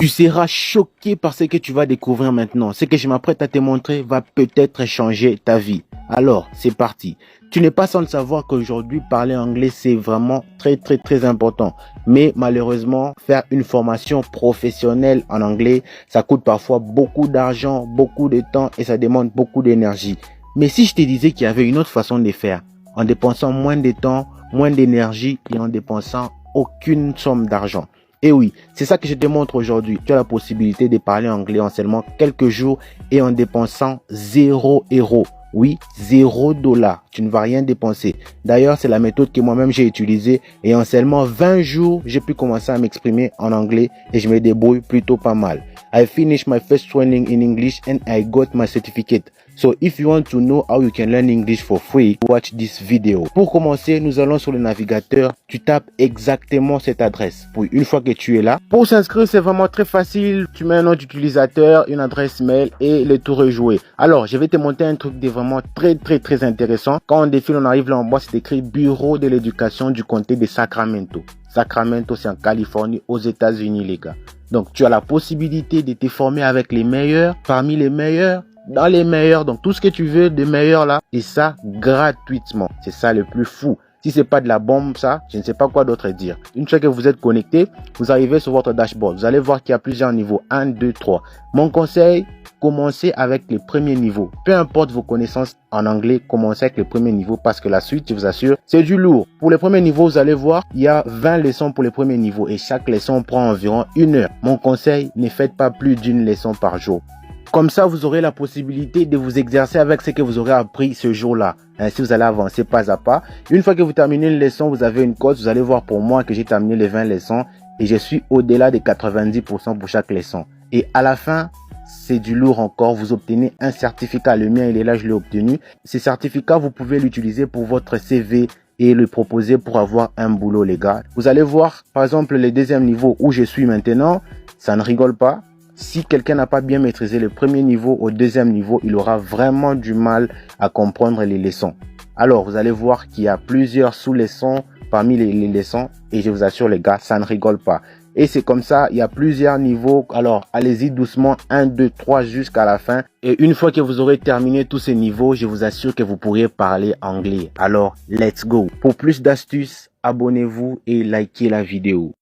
Tu seras choqué par ce que tu vas découvrir maintenant. Ce que je m'apprête à te montrer va peut-être changer ta vie. Alors, c'est parti. Tu n'es pas sans le savoir qu'aujourd'hui, parler anglais, c'est vraiment très important. Mais malheureusement, faire une formation professionnelle en anglais, ça coûte parfois beaucoup d'argent, beaucoup de temps et ça demande beaucoup d'énergie. Mais si je te disais qu'il y avait une autre façon de le faire, en dépensant moins de temps, moins d'énergie et en dépensant aucune somme d'argent. Et oui, c'est ça que je te montre aujourd'hui. Tu as la possibilité de parler anglais en seulement quelques jours et en dépensant 0 €. Oui, $0. Tu ne vas rien dépenser. D'ailleurs, c'est la méthode que moi-même j'ai utilisée et en seulement 20 jours, j'ai pu commencer à m'exprimer en anglais et je me débrouille plutôt pas mal. I finished my first training in English and I got my certificate. So if you want to know how you can learn English for free, watch this video. Pour commencer, nous allons sur le navigateur. Tu tapes exactement cette adresse. Puis une fois que tu es là, pour s'inscrire, c'est vraiment très facile. Tu mets un nom d'utilisateur, une adresse mail et le tour est joué. Alors, je vais te montrer un truc de vraiment très intéressant. Quand on défile, on arrive là en bas, c'est écrit Bureau de l'éducation du comté de Sacramento. Sacramento, c'est en Californie, aux États-Unis, les gars. Donc, tu as la possibilité de te former avec les meilleurs, parmi les meilleurs, dans les meilleurs, donc tout ce que tu veux de meilleurs là, et ça gratuitement. C'est ça le plus fou. Si c'est pas de la bombe, ça, je ne sais pas quoi d'autre dire. Une fois que vous êtes connecté, vous arrivez sur votre dashboard. Vous allez voir qu'il y a plusieurs niveaux. 1, 2, 3. Mon conseil, commencez avec les premiers niveaux. Peu importe vos connaissances en anglais, commencez avec les premiers niveaux parce que la suite, je vous assure, c'est du lourd. Pour les premiers niveaux, vous allez voir, il y a 20 leçons pour les premiers niveaux et chaque leçon prend environ 1 heure. Mon conseil, ne faites pas plus d'une leçon par jour. Comme ça, vous aurez la possibilité de vous exercer avec ce que vous aurez appris ce jour-là. Ainsi, vous allez avancer pas à pas. Une fois que vous terminez une leçon, vous avez une cote. Vous allez voir pour moi que j'ai terminé les 20 leçons et je suis au-delà des 90% pour chaque leçon. Et à la fin, c'est du lourd encore. Vous obtenez un certificat. Le mien, il est là, je l'ai obtenu. Ce certificat, vous pouvez l'utiliser pour votre CV et le proposer pour avoir un boulot, les gars. Vous allez voir, par exemple, le deuxième niveau où je suis maintenant, ça ne rigole pas. Si quelqu'un n'a pas bien maîtrisé le premier niveau, au deuxième niveau, il aura vraiment du mal à comprendre les leçons. Alors, vous allez voir qu'il y a plusieurs sous-leçons parmi les leçons et je vous assure les gars, ça ne rigole pas. Et c'est comme ça, il y a plusieurs niveaux. Alors, allez-y doucement, 1, 2, 3 jusqu'à la fin. Et une fois que vous aurez terminé tous ces niveaux, je vous assure que vous pourrez parler anglais. Alors, let's go. Pour plus d'astuces, abonnez-vous et likez la vidéo.